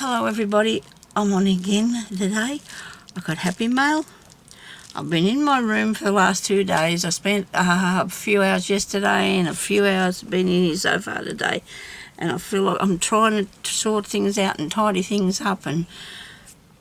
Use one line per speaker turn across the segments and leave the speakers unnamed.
Hello everybody, I'm on again today. I got happy mail. I've been in my room for the last 2 days. I spent a few hours yesterday and a few hours been in here so far today, and I feel like I'm trying to sort things out and tidy things up, and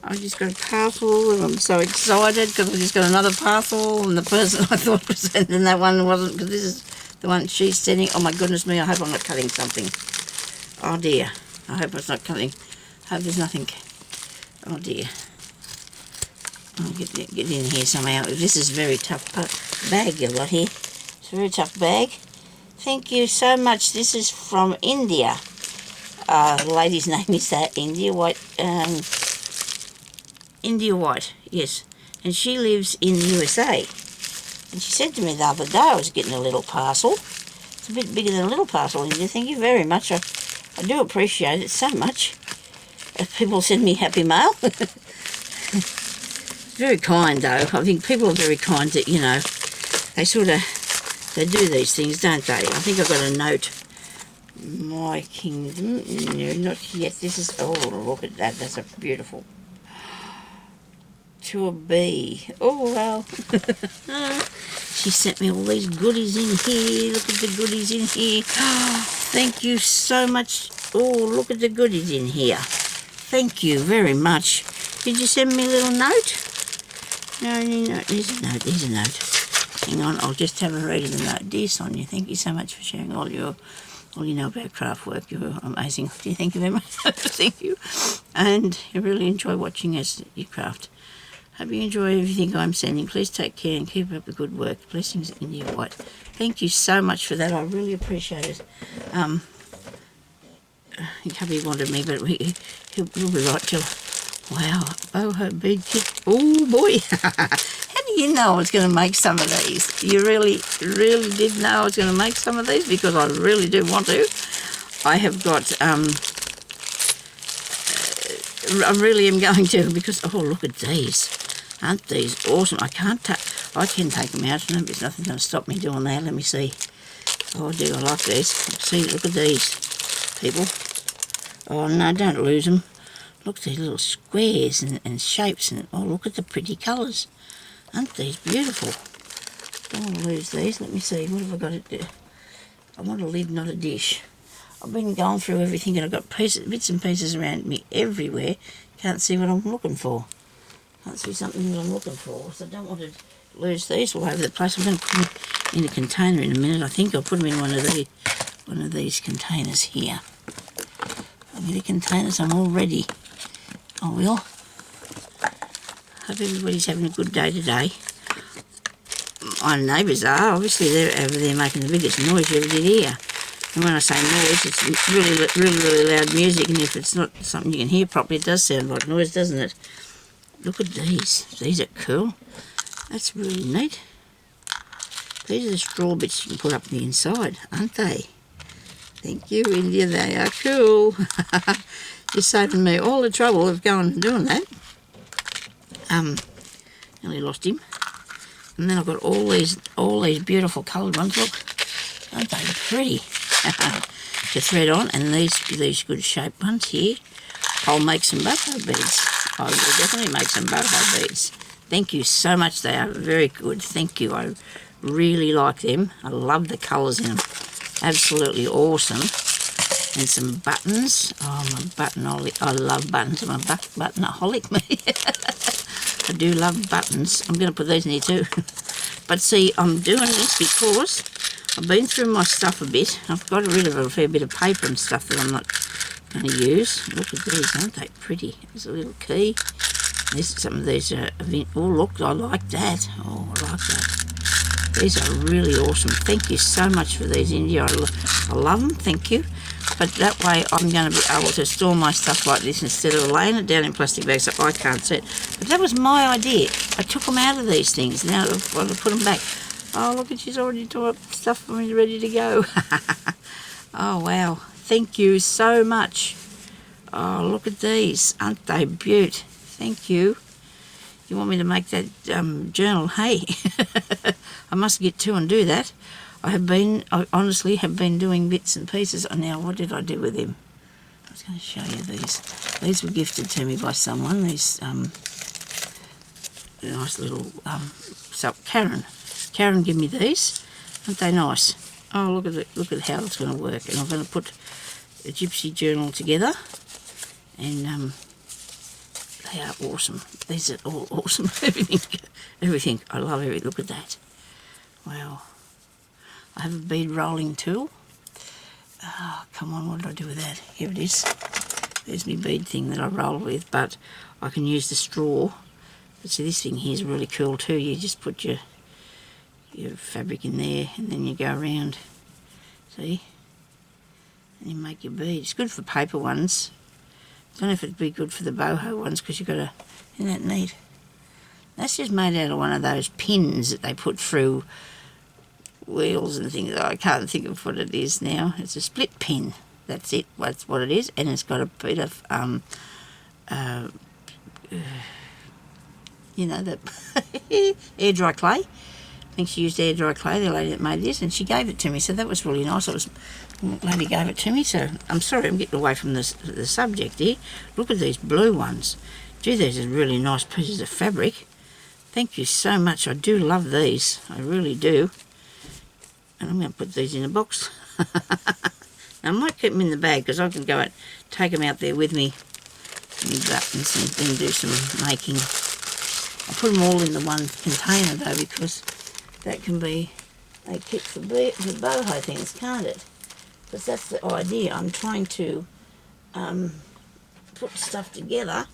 I just got a parcel and I'm so excited because I just got another parcel, and the person I thought was sending that one wasn't, because this is the one she's sending. Oh my goodness me, I hope I'm not cutting something. Oh dear, I hope it's not cutting. I hope there's nothing. Oh dear. I'll get in here somehow. This is a very tough bag you've got here. It's a very tough bag. Thank you so much. This is from India. The lady's name is India White. India White, yes. And she lives in the USA. And she said to me the other day I was getting a little parcel. It's a bit bigger than a little parcel, India. Thank you very much. I do appreciate it so much. People send me happy mail. Very kind though. I think people are very kind that, you know, they they do these things, don't they? I think I've got a note. My kingdom. No, not yet. This is, oh, look at that. That's a beautiful. To a bee. Oh, wow. She sent me all these goodies in here. Look at the goodies in here. Thank you so much. Oh, look at the goodies in here. Thank you very much. Did you send me a little note? No, there's a note, there's a note. Hang on, I'll just have a read of the note. Dear Sonia, thank you so much for sharing all you know about craft work. You're amazing. Thank you very much. Thank you. And I really enjoy watching as you craft. Hope you enjoy everything I'm sending. Please take care and keep up the good work. Blessings, India White. Thank you so much for that. I really appreciate it. Hubby wanted me, but he'll be right till... Wow. Oh, her big kid. Oh, boy. How do you know I was going to make some of these? You really did know I was going to make some of these? Because I really do want to. I have got... I really am going to, because... Oh, look at these. Aren't these awesome? I can take them out. No, there's nothing going to stop me doing that. Let me see. Oh, dear, I like these. See, look at these, people. Oh, no, don't lose them. Look at these little squares and shapes, and oh, look at the pretty colours. Aren't these beautiful? Don't want to lose these. Let me see, what have I got to do? I want a lid, not a dish. I've been going through everything, and I've got bits and pieces around me everywhere. Can't see what I'm looking for. Can't see something that I'm looking for, so I don't want to lose these all over the place. I'm going to put them in a container in a minute. I think I'll put them in one of these containers here. The containers, I'm all ready. I will. Hope everybody's having a good day today. My neighbours are. Obviously, they're over there making the biggest noise you ever did hear. And when I say noise, it's really loud music, and if it's not something you can hear properly, it does sound like noise, doesn't it? Look at these. These are cool. That's really neat. These are the straw bits you can put up the inside, aren't they? Thank you, India. They are cool. You're saving me all the trouble of going and doing that. Nearly lost him. And then I've got all these beautiful coloured ones. Look, aren't they pretty? To thread on, and these good shaped ones here. I'll make some butterfly beads. I will definitely make some butterfly beads. Thank you so much. They are very good. Thank you. I really like them. I love the colours in them. Absolutely awesome. And some buttons. Oh, I'm a buttonaholic. I love buttons. I'm a buttonaholic, me. I do love buttons. I'm going to put these in here too. But see, I'm doing this because I've been through my stuff a bit. I've got rid of a fair bit of paper and stuff that I'm not going to use. Look at these, aren't they pretty? There's a little key. Some of these are... Oh, look, I like that. Oh, I like that. These are really awesome. Thank you so much for these, India. I love them, thank you. But that way I'm going to be able to store my stuff like this instead of laying it down in plastic bags so I can't see it. But that was my idea. I took them out of these things. Now I've got to put them back. Oh, look, she's already tore up stuff for me ready to go. Oh, wow. Thank you so much. Oh, look at these. Aren't they beaut? Thank you. You want me to make that journal? Hey, I must get to and do that. I honestly have been doing bits and pieces. Oh, now, what did I do with him? was going to show you these. These were gifted to me by someone. These nice little, so Karen gave me these. Aren't they nice? Oh, look at it! Look at how it's going to work. And I'm going to put a gypsy journal together, and they are awesome. These are all awesome. everything. I love everything. Look at that. Wow. I have a bead rolling tool. Oh, come on, what did I do with that? Here it is. There's my bead thing that I roll with, but I can use the straw. But see, this thing here is really cool too. You just put your fabric in there, and then you go around. See? And you make your bead. It's good for paper ones. I don't know if it'd be good for the boho ones, because you've got to... Isn't that neat? That's just made out of one of those pins that they put through wheels and things. I can't think of what it is now. It's a split pin. That's it. That's what it is. And it's got a bit of, you know, the air dry clay. I think she used air dry clay, the lady that made this, and she gave it to me. So that was really nice. The lady gave it to me. So I'm sorry, I'm getting away from the subject here. Look at these blue ones. Gee, these are really nice pieces of fabric. Thank you so much. I do love these. I really do. And I'm going to put these in a box. Now, I might keep them in the bag, because I can go out, take them out there with me, and buttons, and then do some making. I put them all in the one container though, because that can be, they keep the boho things, can't it? Because that's the idea. I'm trying to put stuff together.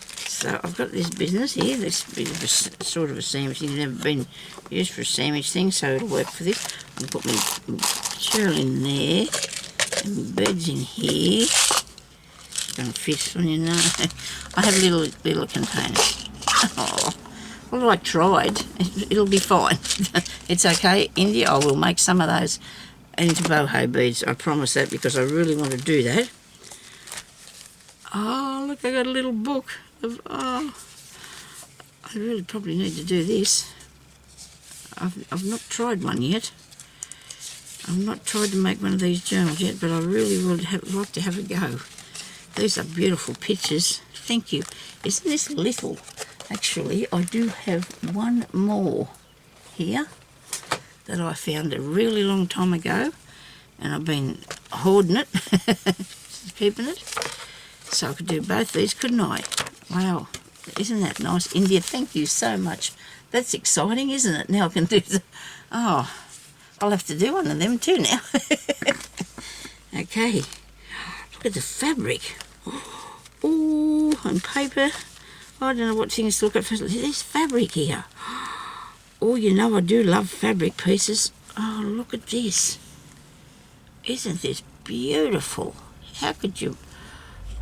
So I've got this business here, this bit of a sort of a sandwich thing. It's never been used for a sandwich thing, so it'll work for this. I'll put my material in there, and my beads in here. It's going to fit on your nose. I have little containers. Oh, well, I tried. It'll be fine. It's okay. India, I will make some of those into boho beads. I promise that, because I really want to do that. Oh, look, I got a little book. I really probably need to do this. I've not tried one yet. I've not tried to make one of these journals yet, but I really would like to have a go. These are beautiful pictures. Thank you. Isn't this little? Actually, I do have one more here that I found a really long time ago, and I've been hoarding it, keeping it. So I could do both these, couldn't I? Wow, isn't that nice? India, thank you so much. That's exciting, isn't it? Now I can do oh, I'll have to do one of them too now. Okay, look at the fabric. Oh, and paper. I don't know what things to look at first. There's fabric here. Oh, you know I do love fabric pieces. Oh, look at this. Isn't this beautiful? How could you...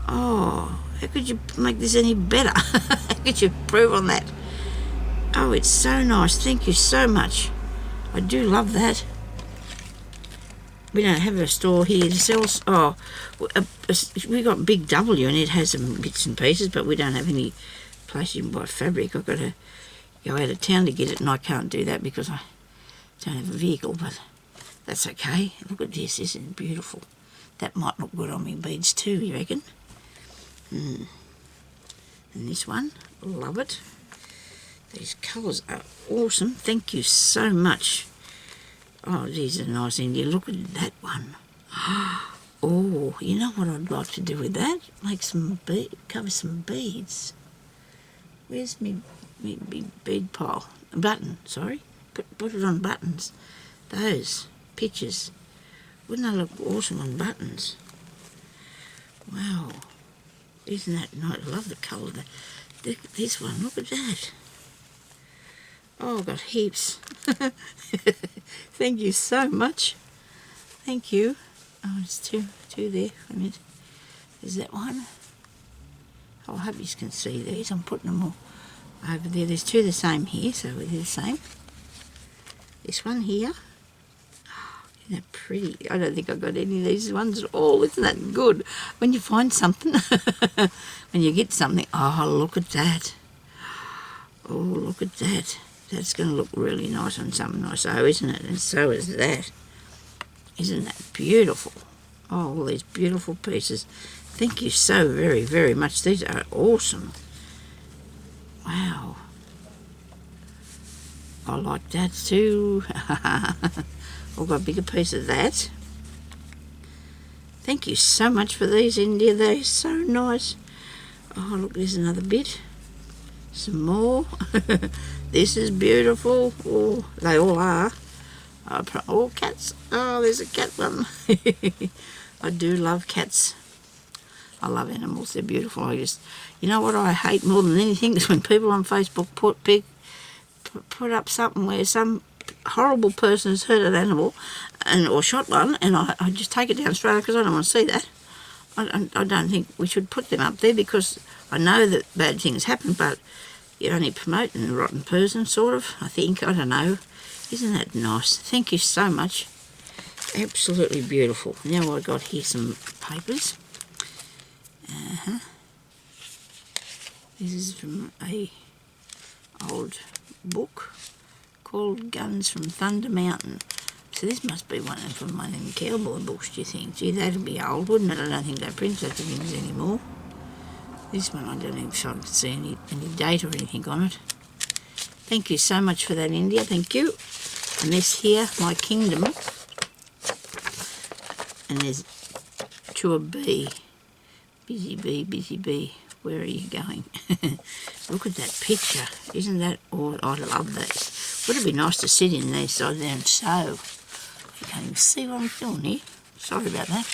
Oh, how could you make this any better? How could you improve on that? Oh, it's so nice. Thank you so much. I do love that. We don't have a store here to sell. Oh, we got Big W, and it has some bits and pieces, but we don't have any place you can buy fabric. I've got to go out of town to get it, and I can't do that because I don't have a vehicle, but that's okay. Look at this. This is beautiful. That might look good on me beads too, you reckon? And this one, love it. These colours are awesome. Thank you so much. Oh, these are nice, India. Look at that one. Oh, you know what I'd like to do with that? Make some cover some beads. Where's me bead pile? A button, sorry. Put it on buttons. Those pictures. Wouldn't they look awesome on buttons? Wow. Isn't that nice? I love the colour. This one, look at that. Oh, I've got heaps. Thank you so much. Thank you. Oh, it's two there. Wait a minute. Is that one? Oh, I hope you can see these. I'm putting them all over there. There's two the same here, so they're the same. This one here. Isn't that pretty? I don't think I've got any of these ones at all. Isn't that good? When you find something, when you get something, oh, look at that. Oh, look at that. That's going to look really nice on something nice, oh, isn't it? And so is that. Isn't that beautiful? Oh, all these beautiful pieces. Thank you so very, very much. These are awesome. Wow. I like that too. I've got a bigger piece of that. Thank you so much for these, India. They're so nice. Oh, look, there's another bit. Some more. This is beautiful. Oh, they all are. Oh, cats. Oh, there's a cat one. I do love cats. I love animals. They're beautiful. You know what I hate more than anything is when people on Facebook put up something where some horrible person has hurt an animal or shot one, and I just take it down straight away because I don't want to see that. I don't think we should put them up there because I know that bad things happen, but you're only promoting a rotten person, sort of, I think. I don't know. Isn't that nice? Thank you so much. Absolutely beautiful. Now I've got here some papers. This is from a old book called Guns from Thunder Mountain. So this must be one of them cowboy books, do you think? Gee, that'd be old, wouldn't it? I don't think they print such things anymore. This one, I don't even if I can see any date or anything on it. Thank you so much for that, India. Thank you. And this here, My Kingdom. And there's to a bee. Busy bee, busy bee. Where are you going? Look at that picture. Isn't that all? I love that. Would it be nice to sit in there side there and sew? You can't even see what I'm doing here. Sorry about that.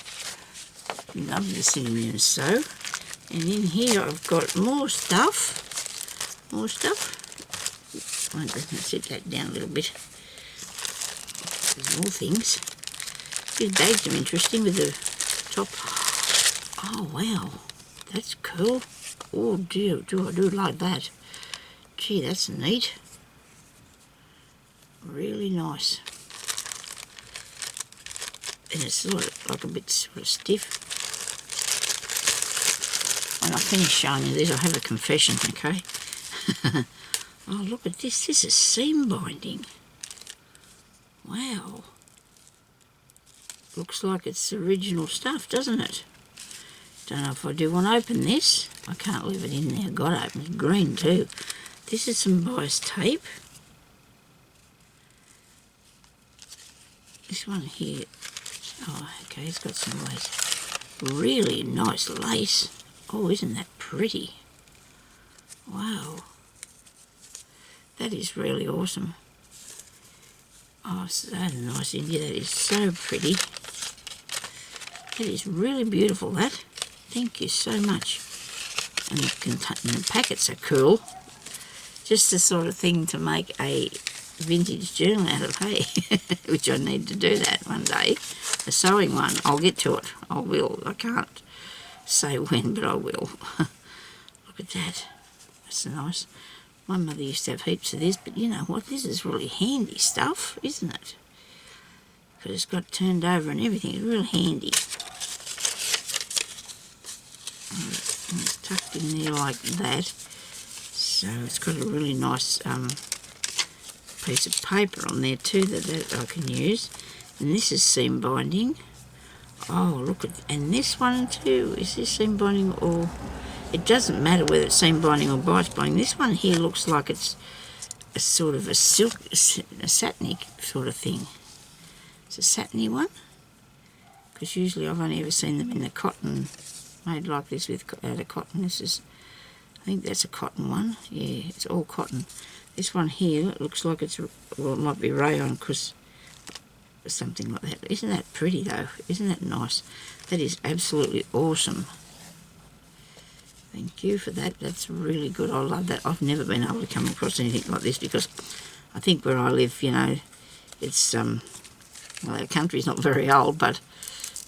Love to sit in there and sew. And in here I've got more stuff. More stuff. I'm going to set that down a little bit. There's more things. These bags are interesting with the top. Oh wow, that's cool. Oh dear, I do like that. Gee, that's neat. Really nice. And it's sort of like a bit sort of stiff. When I finish showing you these, I'll have a confession, okay? Oh, look at this. This is seam binding. Wow. Looks like it's original stuff, doesn't it? Don't know if I do want to open this. I can't leave it in there. Got to open it. It's green too. This is some bias tape. This one here. Oh, okay. It's got some lace. Really nice lace. Oh, isn't that pretty? Wow. That is really awesome. Oh, so nice, India. That is so pretty. That is really beautiful, that. Thank you so much. And the packets are cool. Just the sort of thing to make a vintage journal out of, hey? Which I need to do that one day. A sewing one. I'll get to it. I will. I can't say when, but I will. Look at that. That's nice. My mother used to have heaps of this, but you know what? This is really handy stuff, isn't it? Because it's got turned over and everything. It's real handy. And it's tucked in there like that. So it's got a really nice piece of paper on there too that I can use. And this is seam binding. Oh, look at, and this one too. Is this seam binding or... It doesn't matter whether it's seam binding or bias binding. This one here looks like it's a sort of a silk, a satiny sort of thing. It's a satiny one. Because usually I've only ever seen them in the cotton, made like this with out of cotton. This is, I think that's a cotton one. Yeah, it's all cotton. This one here it looks like it's, well, it might be rayon because something like that. Isn't that pretty though? Isn't that nice? That is absolutely awesome. Thank you for that. That's really good. I love that. I've never been able to come across anything like this because I think where I live, you know, it's, well, our country's not very old, but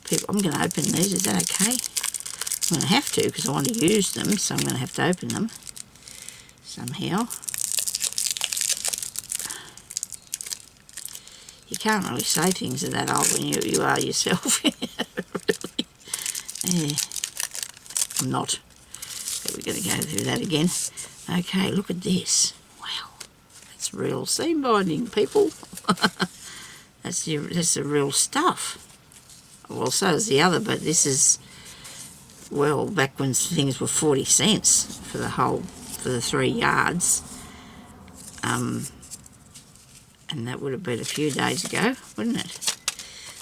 people, I'm going to open these. Is that okay? I'm going to have to because I want to use them, so I'm going to have to open them somehow. You can't really say things are that old when you are yourself. Really. Yeah. I'm not. We're going to go through that again. Okay, look at this. Wow, that's real seam binding, people. That's the real stuff. Well, so is the other, but this is well, back when things were 40 cents for the 3 yards. And that would have been a few days ago, wouldn't it?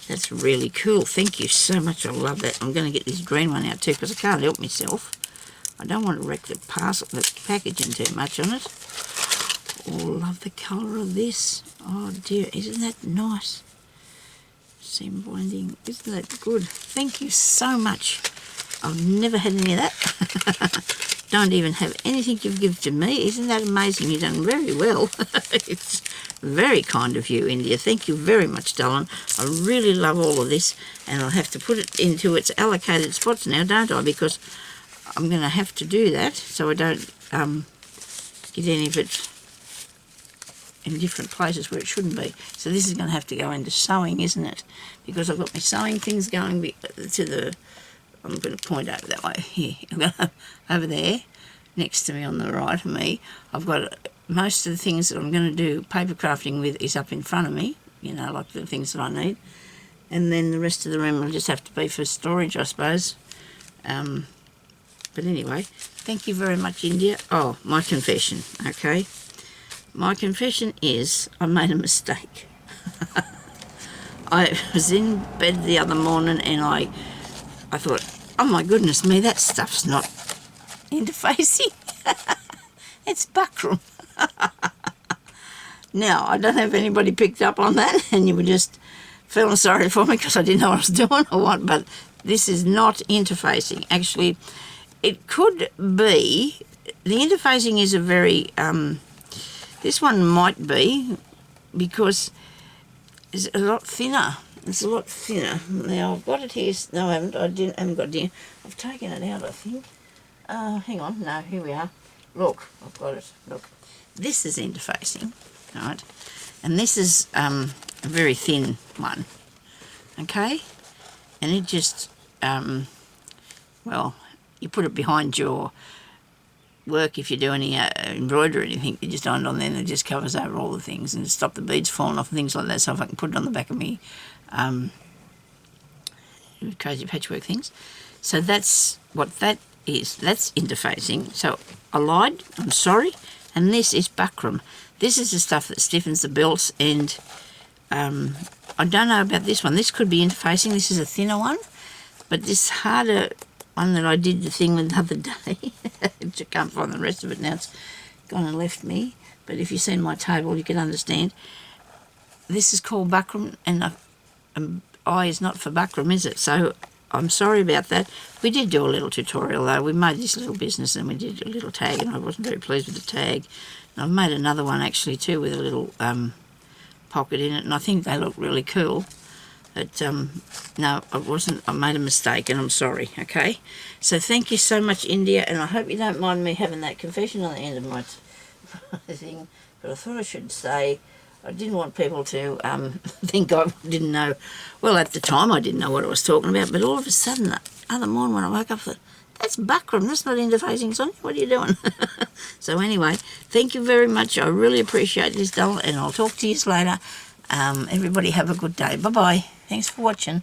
That's really cool. Thank you so much. I love that. I'm going to get this green one out too because I can't help myself. I don't want to wreck the packaging too much on it. Oh, love the colour of this. Oh dear, isn't that nice? Seam binding, isn't that good? Thank you so much. I've never had any of that. Don't even have anything you've given to me. Isn't that amazing? You've done very well. It's very kind of you, India. Thank you very much, darling. I really love all of this, and I'll have to put it into its allocated spots now, don't I? Because I'm going to have to do that so I don't get any of it in different places where it shouldn't be. So this is going to have to go into sewing, isn't it? Because I've got my sewing things going to the... I'm going to point over that way. Here, I'm going to, over there, next to me on the right of me. I've got most of the things that I'm going to do paper crafting with is up in front of me, you know, like the things that I need. And then the rest of the room will just have to be for storage, I suppose. But anyway, thank you very much, India. Oh, my confession, okay? My confession is I made a mistake. I was in bed the other morning and I thought, oh my goodness me, that stuff's not interfacing. It's buckram. Now, I don't know if anybody picked up on that and you were just feeling sorry for me because I didn't know what I was doing or what, but this is not interfacing. Actually, it could be, the interfacing is a very, this one might be because it's a lot thinner. It's a lot thinner. Now, I've got it here. No, I haven't. I haven't got it here. I've taken it out, I think. Hang on. No, here we are. Look, I've got it. Look. This is interfacing, right? And this is a very thin one, okay? And it just, well, you put it behind your work if you do any embroidery or anything, you just iron it on there and it just covers over all the things and stop the beads falling off and things like that. So if I can put it on the back of me crazy patchwork things. So that's what that is. That's interfacing. So I lied, I'm sorry. And this is buckram. This is the stuff that stiffens the belts, and I don't know about this one. This could be interfacing. This is a thinner one, but this harder one that I did the thing with the other day, I can't find the rest of it now. It's gone and left me. But if you've seen my table, you can understand. This is called buckram, and I is not for buckram, is it? So I'm sorry about that. We did do a little tutorial though. We made this little business and we did a little tag, and I wasn't very pleased with the tag. And I've made another one actually too with a little pocket in it, and I think they look really cool. But no, I made a mistake and I'm sorry, okay? So thank you so much, India, and I hope you don't mind me having that confession on the end of my thing. But I thought I should say, I didn't want people to think I didn't know. Well, at the time I didn't know what I was talking about, but all of a sudden, the other morning when I woke up, I thought, that's buckram, that's not interfacing, Sonia, what are you doing? So anyway, thank you very much. I really appreciate this, doll, and I'll talk to you later. Everybody have a good day. Bye-bye. Thanks for watching.